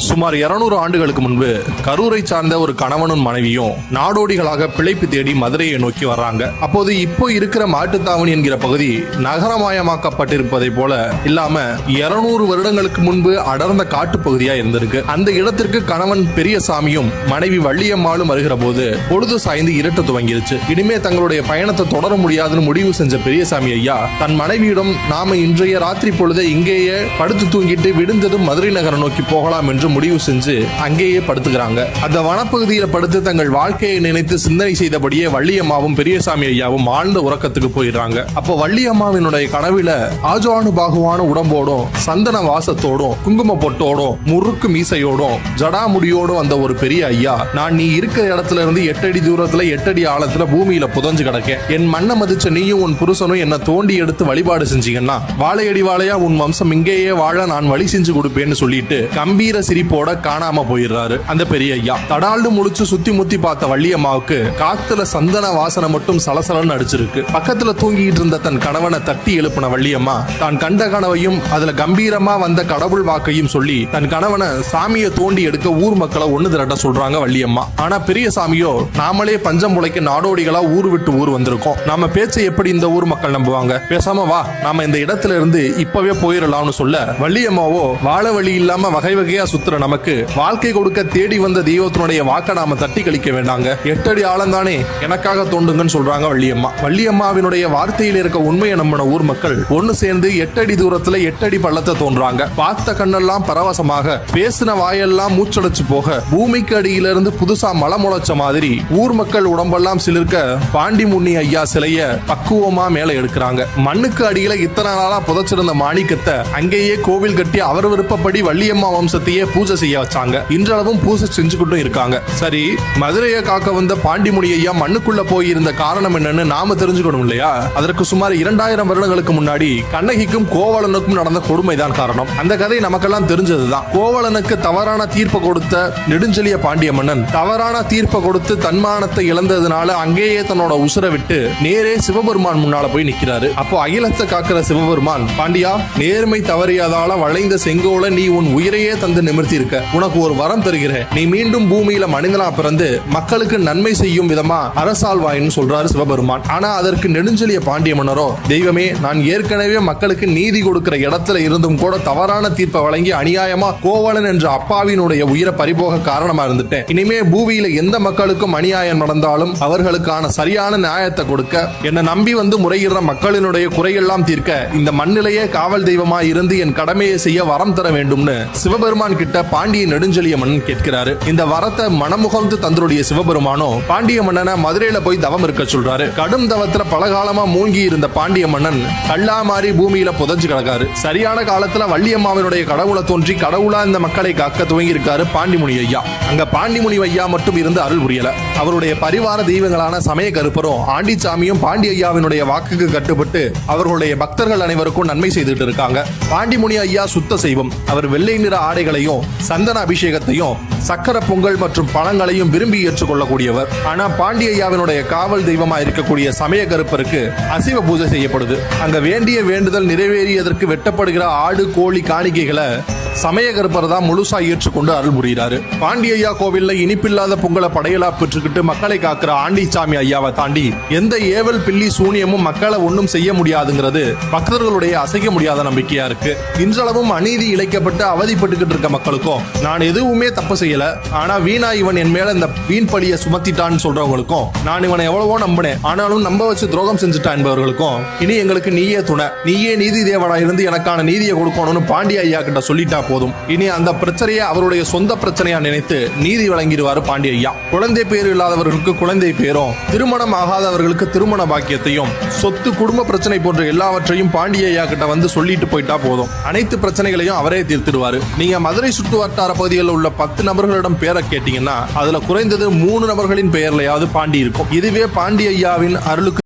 சுமார் 200 ஆண்டுகளுக்கு முன்பு கரூரை சார்ந்த ஒரு கணவனும் மனைவியும் நாடோடிகளாக பிழைப்பு தேடி மதுரையை நோக்கி வர்றாங்க. அப்போது இப்போ இருக்கிற மாட்டுத்தாவணி என்கிற பகுதி நகரமயமாக்கப்பட்டிருப்பதை போல இல்லாம 200 வருடங்களுக்கு முன்பு அடர்ந்த காட்டு பகுதியா இருந்திருக்கு. அந்த இடத்திற்கு கணவன் பெரியசாமியும் மனைவி வள்ளியம்மாளும் வருகிற போது பொழுது சாய்ந்து இருட்ட துவங்கிருச்சு. இனிமே தங்களுடைய பயணத்தை தொடர முடியாதுன்னு முடிவு செஞ்ச பெரியசாமி ஐயா தன் மனைவியிடம் நாம இன்றைய ராத்திரி பொழுதை இங்கேயே படுத்து தூங்கிட்டு விடுந்ததும் மதுரை நகரம் நோக்கி போகலாம் என்று முடிவு செஞ்சு அங்கேயே படுத்துக்கிறாங்க. அந்த வனப்பகுதியில் படுத்து தங்கள் வாழ்க்கையை நினைத்து சிந்தனை செய்தபடியே வள்ளியம்மாவும் பெரியசாமி ஐயாவும் ஆழ்ந்த உறக்கத்துக்கு போயிடுறாங்க. அப்போ வள்ளியம்மாவினுடைய கனவில ஆஜானு பாகுவான உடம்போடும் சந்தன வாசத்தோடும் குங்கும பொட்டோடும் முறுக்கு மீசையோடும் ஜடாமுடியோடும் அந்த ஒரு பெரிய ஐயா, நான் நீ இருக்கிற இடத்துல இருந்து 8 அடி தூரத்துல 8 அடி ஆழத்துல பூமியில புதஞ்சு கிடக்கேன். என் மண்ணை மதிச்ச நீயும் உன் புருஷனும் என்ன தோண்டி எடுத்து வழிபாடு செஞ்சீங்கன்னா வாழையடி வாழையா உன் வம்சம் இங்கேயே வாழ நான் வழி செஞ்சு கொடுப்பேன்னு சொல்லிட்டு கம்பீர சிரிப்போட காணாம போயிடுறாரு அந்த பெரிய ஐயா. தடால்டு முழிச்சு சுத்தி முத்தி பார்த்த வள்ளியம்மாவுக்கு காத்துல சந்தன வாசனை மட்டும் சலசலன்னு அடிச்சிருக்கு. பக்கத்துல தூங்கிட்டு இருந்த தன் கணவனை தட்டி எழுப்பின வள்ளியம்மா தான் கண்ட கனவையும் அதுல கம்பீரமா வந்த கடவுள் வாக்கையும் சொல்லி தன் கணவனை சாமியை தோண்டி எடுக்க ஊர் மக்களை ஒண்ணு திரட்ட சொல்றாங்க வள்ளியம்மா. ஆனா பெரிய சாமியோ, நாமளே பஞ்சம் முளைக்க நாடோடிகளா ஊர் விட்டு ஊர் வந்திருக்கோம், நாம பேச்சை எப்படி இந்த ஊர் மக்கள் நம்புவாங்க, பேசாம வா நாம இந்த இடத்துல இருந்து இப்பவே போயிடலாம்னு சொல்ல வள்ளியம்மாவோ, வாழ வழி இல்லாம வகை வகையா சுத்துற நமக்கு வாழ்க்கை கொடுக்க தேடி வந்த தெய்வத்தினுடைய வாக்க நாம தட்டி கழிக்க வேண்டாங்க, 8 அடி ஆழம் தானே எனக்காக தோண்டுங்கன்னு சொல்றாங்க வள்ளியம்மா. வள்ளியம்மாவினுடைய வார்த்தையில் இருக்க உண்மையை நம்பின ஊர் மக்கள் ஒன்னு சேர்ந்து 8 அடி தூரத்துல 8 அடி பள்ளத்தை தோன்றாங்க. பார்த்த கண்ணெல்லாம் பரவசமாக, பேசின வாயெல்லாம் மூச்சடைச்சு போக, பூமிக்கு அடியிலிருந்து புதுசா மலை முளைச்ச மாதிரி ஊர் மக்கள் உடம்பெல்லாம் சிலிர்க்க பாண்டி முன்னி ஐயா சிலைய பக்குவமா மேல எடுக்கிறாங்க. மண்ணுக்கு அடியில இத்தனை நாளா புதைச்சிருந்த மாணிக்கத்தை அங்கேயே கோவில் கட்டி அவர் விருப்பப்படி வள்ளியம்மா வம்சத்தையே பூஜை செய்ய வச்சாங்க. இன்றளவும் பூஜை செஞ்சுக்கிட்டும் இருக்காங்க. சரி, மதுரையை காக்க வந்த பாண்டிமுனி ஐயா மண்ணுக்குள்ள போயிருந்த காரணம் என்னன்னு நாம தெரிஞ்சுக்கணும் இல்லையா? அதற்கு சுமார் 2000 வருடங்களுக்கு முன்னாடி கண்ணகிக்கும் கோவலனுக்கும் நடந்த கொடுமைதான் காரணம். அந்த கதை நமக்கெல்லாம் தெரிஞ்சதுதான். கோவலனுக்கு தவறான தீர்ப்பு கொடுத்த நெடுஞ்செழிய பாண்டிய மன்னன் தவறான தீர்ப்பை கொடுத்து தன்மானத்தை இழந்ததுனால அங்கேயே தன்னோட உசுரை விட்டு நேரே சிவபெருமான் முன்னால போய் நிக்கிறாரு. அப்போ அகிலத்தை காக்கிற சிவபெருமான், பாண்டியா, நேர்மை தவறியதால வளைந்த செங்கோல நீ உன் உயிரையே தந்து நிமிர்த்தி இருக்க, உனக்கு ஒரு வரம் தருகிறேன், நீ மீண்டும் பூமியில மனிதனா பிறந்து மக்களுக்கு நன்மை செய்யும் விதமா அரசாழ்வாயின்னு சொல்றாரு சிவபெருமான். ஆனா அதற்கு நெடுஞ்செழிய பாண்டிய மன்னரோ, தெய்வமே, நான் ஏற்கனவே மக்களுக்கு நீதி கொடுக்கிற இடத்துல இருந்தும் கூட தவறான தீர்ப்பை வழங்கி அநியாயமா கோவலன் என்ற அப்பாவினுடைய உயிரை பறிபோக காரணமா இருந்துட்டேன். இனிமே பூமியில எந்த மக்களுக்கும் அநியாயம் நடந்தாலும் அவர்களுக்கான சரியான நியாயத்தை கொடுக்க, என்னை நம்பி வந்து முறையிடுற மக்களினுடைய குறையெல்லாம் தீர்க்க இந்த மண்ணிலேயே காவல் தெய்வமா இருந்து என் கடமையை செய்ய வரம் தர வேண்டும்னு சிவபெருமான் கிட்ட பாண்டிய நெடுஞ்செழிய மன்னன் கேட்கிறாரு. இந்த வரத்தை மனமுகந்து தந்தருடைய சிவபெருமானோ பாண்டிய மன்னனை மதுரையில போய் தவம் இருக்க சொல்றாரு. கடும் தவத்துல பலகாலமா மூங்கி இருந்த பாண்டிய மன்னன் கல்லா மாறி பூமியில புதைஞ்சு கிடக்காரு. சரியான காலத்துல வள்ளியம்மாவினுடைய கடவுளை தோன்றி கடவுளா இந்த மக்களை காக்க துவங்கி இருக்காரு பாண்டிமுனி ஐயா. அங்க பாண்டிமுனி ஐயா மட்டும் இருந்து அருள் புரியல. அவருடைய பரிவார தெய்வங்களான சமய கருப்பரும் ஆண்டிச்சாமியும் பாண்டி ஐயாவினுடைய வாக்குக்கு கட்டுப்பட்டு அவர்களுடைய பக்தர்கள் அனைவருக்கும் நன்மை செய்துட்டு இருக்காங்க. பாண்டிமுனி ஐயா சுத்த செய்வம். அவர் வெள்ளை நிற ஆடைகளையும் சந்தன அபிஷேகத்தையும் சக்கர பொங்கல் மற்றும் பழங்களையும் விரும்பி ஏற்றுக்கொள்ளக்கூடியவர். ஆனா பாண்டிய ஐயாவினுடைய காவல் தெய்வமா இருக்கக்கூடிய சமய கருப்பருக்கு அசைவ பூஜை செய்யப்படுது. அங்க வேண்டிய வேண்டுதல் நிறைவேறியதற்கு வெட்டப்படுகிற ஆடு கோழி காணிக்கைகளை சமய கருப்பர் தான் முழுசா ஏற்றுக்கொண்டு அருள் புரிகிறாரு. பாண்டிய ஐயா கோவில்ல இனிப்பில்லாத பொங்கலை படையலா பெற்றுக்கிட்டு மக்களை காக்கிற ஆண்டிச்சாமி ஐயாவை தாண்டி எந்த ஏவல் பில்லி சூனியமும் மக்களை ஒன்னும் செய்ய முடியாதுங்கிறது பக்தர்களுடைய அசைக்க முடியாத நம்பிக்கையா இருக்கு. இன்றளவும் அநீதி இழைக்கப்பட்டு அவதிப்பட்டுக்கிட்டு இருக்க மக்களுக்கும், நான் எதுவுமே தப்பு செய்யல, ஆனா வீணா இவன் என் மேல இந்த வீண் பழியை சுமத்திட்டான்னு சொல்றவங்களுக்கும், நான் இவனை எவ்வளவோ நம்பினேன் ஆனாலும் நம்ப வச்சு துரோகம் செஞ்சுட்டான் என்பவர்களுக்கும், இனி எங்களுக்கு நீயே துணை, நீயே நீதி தேவனா இருந்து எனக்கான நீதியை கொடுக்கணும்னு பாண்டிய ஐயா கிட்ட சொல்லிட்டா போதும். இனி அந்த பிரச்சனையை அவருடைய சொந்த பிரச்சனையா நினைத்து நீதி வழங்கிடுவாரு பாண்டிய ஐயா. குழந்தை பேர் இல்லாதவர்களுக்கு குழந்தை பேரும், திருமணம் ஆகாதவர்களுக்கு திருமண பாக்கியத்தையும், சொத்து குடும்ப பிரச்சனை போன்ற எல்லாவற்றையும் பாண்டிய ஐயா கிட்ட வந்து சொல்லிட்டு போயிட்டா போதும். அனைத்து பிரச்சனைகளையும் அவரே தீர்த்திடுவாரு. நீங்க மதுரை சுற்று வட்டார பகுதிகளில் உள்ள 10 நபர்களிடம் பேரை கேட்டீங்கன்னா அதுல குறைந்தது 3 நபர்களின் பெயர்லையாவது பாண்டி இருக்கும். இதுவே பாண்டிய ஐயாவின் அருளுக்கு